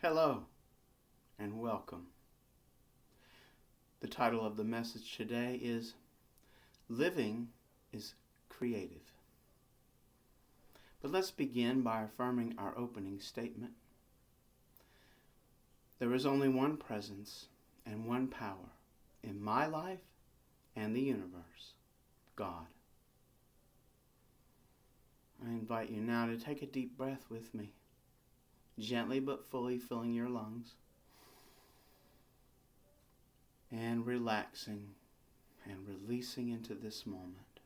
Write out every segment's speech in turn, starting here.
Hello and welcome. The title of the message today is Living is Creative. But let's begin by affirming our opening statement. There is only one presence and one power in my life and the universe, God. I invite you now to take a deep breath with me, gently but fully filling your lungs and relaxing and releasing into this moment.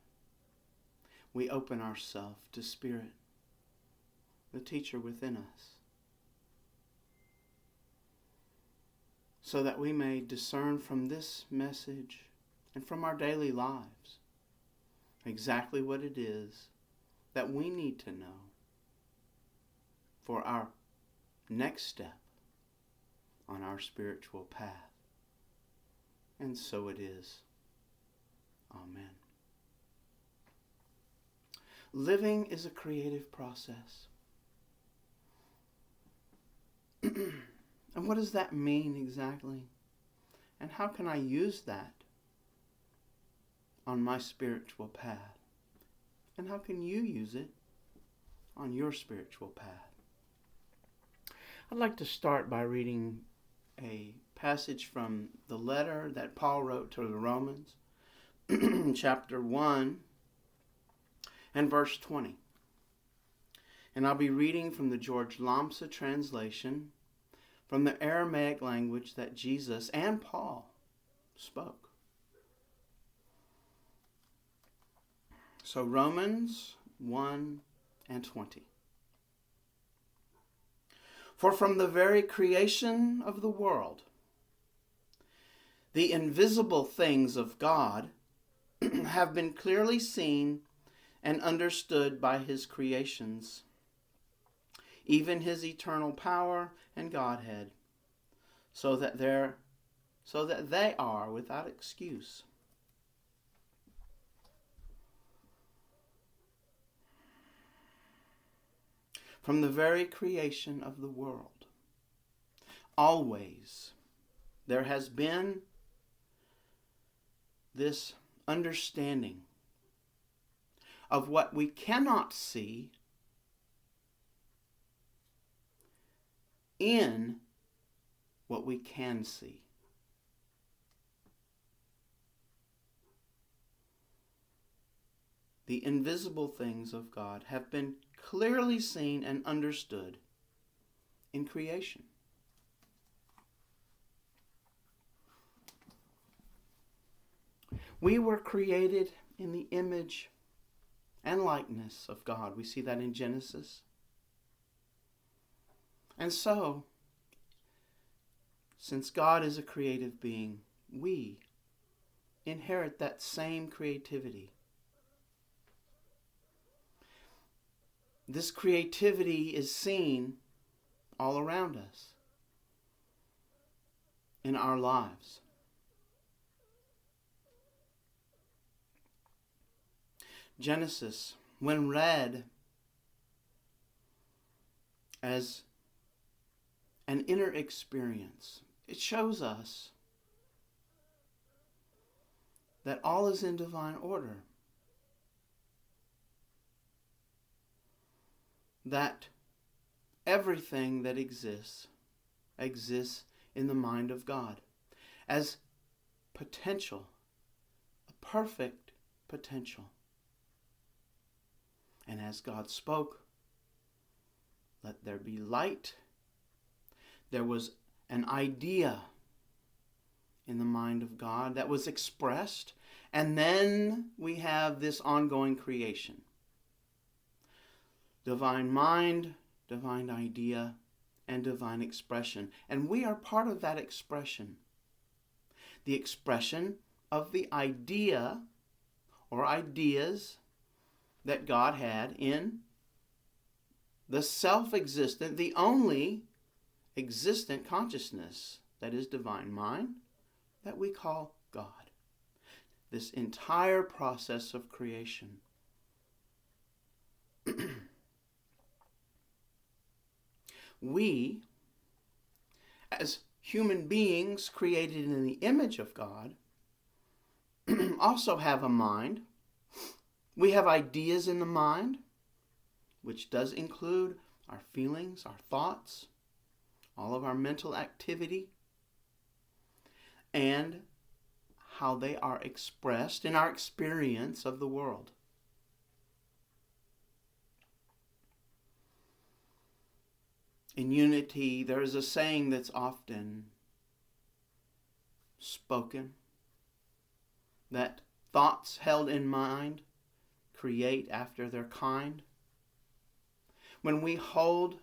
We open ourselves to Spirit, the teacher within us, so that we may discern from this message and from our daily lives exactly what it is that we need to know for our next step on our spiritual path. And so it is. Amen. Living is a creative process. And what does that mean exactly? And how can I use that on my spiritual path? And how can you use it on your spiritual path? I'd like to start by reading a passage from the letter that Paul wrote to the Romans, chapter 1 and verse 20. And I'll be reading from the George Lambsa translation from the Aramaic language that Jesus and Paul spoke. So Romans 1 and 20. For from the very creation of the world, the invisible things of God have been clearly seen and understood by his creations, even his eternal power and Godhead, so that they are without excuse. From the very creation of the world, always there has been this understanding of what we cannot see in what we can see. The invisible things of God have been clearly seen and understood in creation. We were created in the image and likeness of God. We see that in Genesis. And so, since God is a creative being, we inherit that same creativity. This creativity is seen all around us in our lives. Genesis, when read as an inner experience, it shows us that all is in divine order. That everything that exists in the mind of God as potential, a perfect potential. And as God spoke, let there be light. There was an idea in the mind of God that was expressed, and then we have this ongoing creation. Divine mind, divine idea, and divine expression. And we are part of that expression. The expression of the idea or ideas that God had in the self-existent, the only existent consciousness that is divine mind that we call God. This entire process of creation. We as human beings created in the image of God, also have a mind. We have ideas in the mind, which does include our feelings, our thoughts, all of our mental activity, and how they are expressed in our experience of the world. In unity, there is a saying that's often spoken, that thoughts held in mind create after their kind. When we hold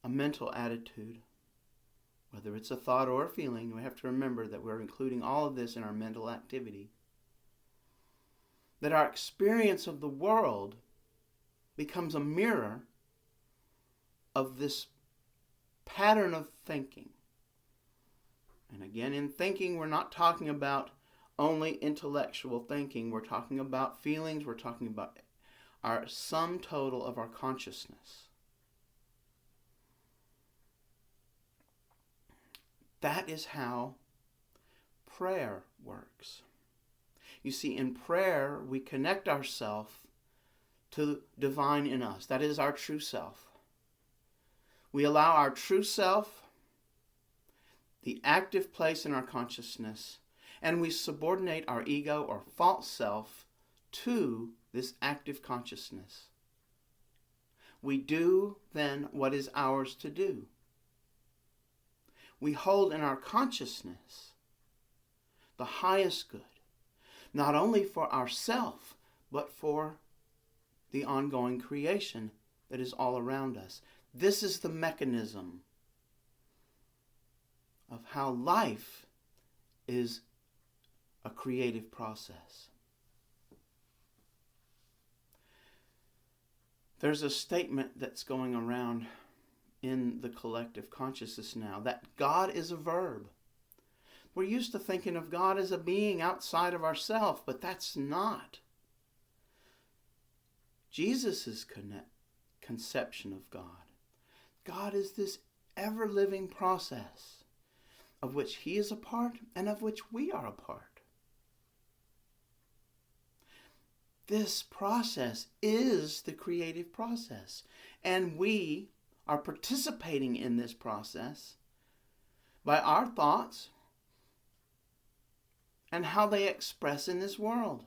a mental attitude, whether it's a thought or a feeling, we have to remember that we're including all of this in our mental activity. That our experience of the world becomes a mirror of this pattern of thinking. And again, in thinking, we're not talking about only intellectual thinking. We're talking about feelings. We're talking about our sum total of our consciousness. That is how prayer works. You see, in prayer, we connect ourselves to the divine in us. That is our true self. We allow our true self the active place in our consciousness, and we subordinate our ego or false self to this active consciousness. We do then what is ours to do. We hold in our consciousness the highest good, not only for ourself, but for the ongoing creation that is all around us. This is the mechanism of how life is a creative process. There's a statement that's going around in the collective consciousness now that God is a verb. We're used to thinking of God as a being outside of ourselves, but that's not Jesus' conception of God. God is this ever-living process of which He is a part and of which we are a part. This process is the creative process, and we are participating in this process by our thoughts and how they express in this world.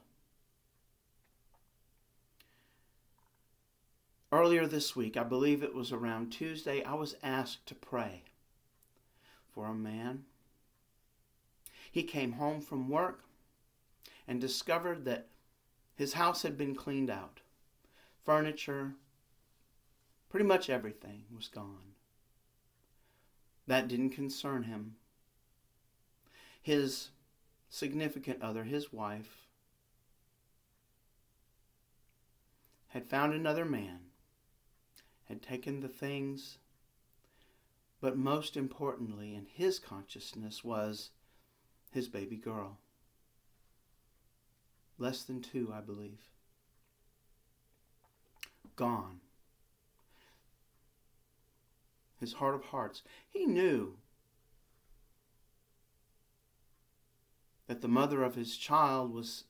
Earlier this week, I believe it was around Tuesday, I was asked to pray for a man. He came home from work and discovered that his house had been cleaned out. Furniture, pretty much everything was gone. That didn't concern him. His significant other, his wife, had found another man, had taken the things, but most importantly in his consciousness was his baby girl. Less than 2, I believe. Gone. His heart of hearts. He knew that the mother of his child was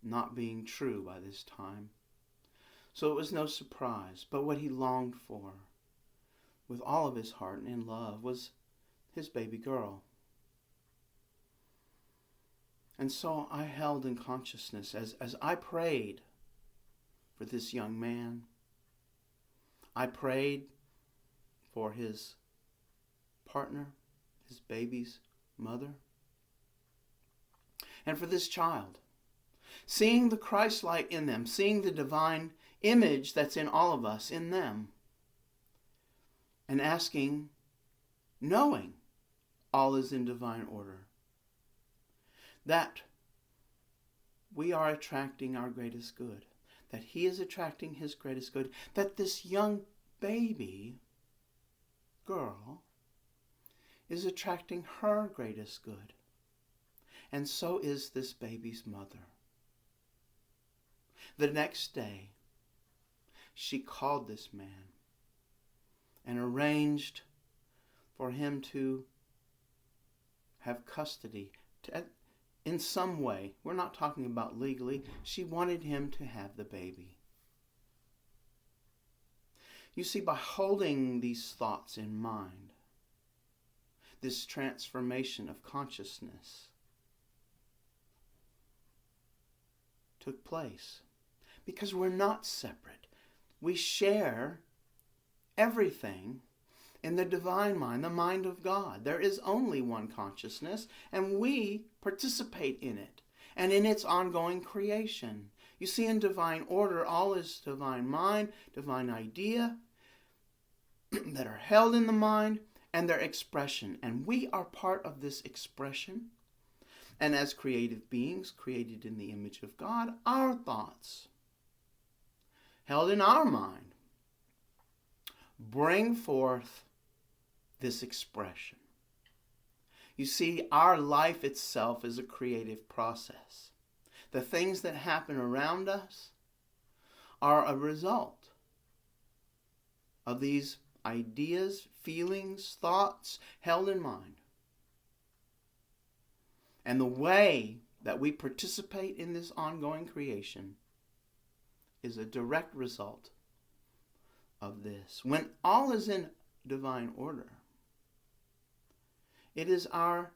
not being true by this time. So it was no surprise. But what he longed for with all of his heart and in love was his baby girl. And so I held in consciousness as I prayed for this young man. I prayed for his partner, his baby's mother, and for this child. Seeing the Christ light in them, seeing the divine image that's in all of us, in them, and asking, knowing all is in divine order, that we are attracting our greatest good, that He is attracting His greatest good, that this young baby girl is attracting her greatest good. And so is this baby's mother. The next day, she called this man and arranged for him to have custody in some way. We're not talking about legally. She wanted him to have the baby. You see, by holding these thoughts in mind, this transformation of consciousness took place. Because we're not separate. We share everything in the divine mind, the mind of God. There is only one consciousness, and we participate in it and in its ongoing creation. You see, in divine order, all is divine mind, divine idea that are held in the mind and their expression. And we are part of this expression. And as creative beings created in the image of God, our thoughts held in our mind bring forth this expression. You see, our life itself is a creative process. The things that happen around us are a result of these ideas, feelings, thoughts held in mind. And the way that we participate in this ongoing creation is a direct result of this. When all is in divine order, it is our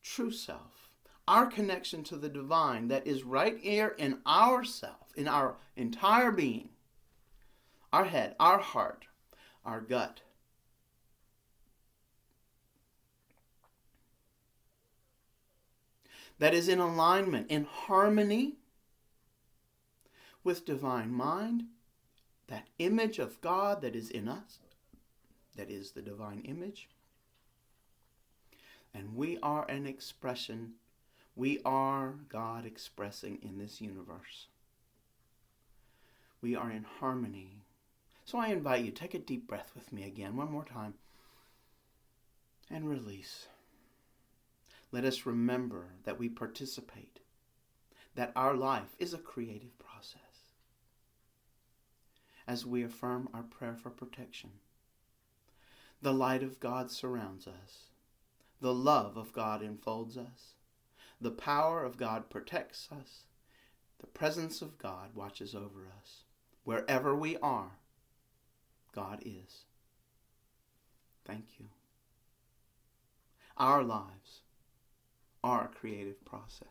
true self, our connection to the divine that is right here in our self, in our entire being, our head, our heart, our gut. That is in alignment, in harmony with divine mind, that image of God that is in us, that is the divine image. And we are an expression. We are God expressing in this universe. We are in harmony. So I invite you, take a deep breath with me again, one more time, and release. Let us remember that we participate, that our life is a creative process. As we affirm our prayer for protection, the light of God surrounds us. The love of God enfolds us. The power of God protects us. The presence of God watches over us. Wherever we are, God is. Thank you. Our lives are a creative process.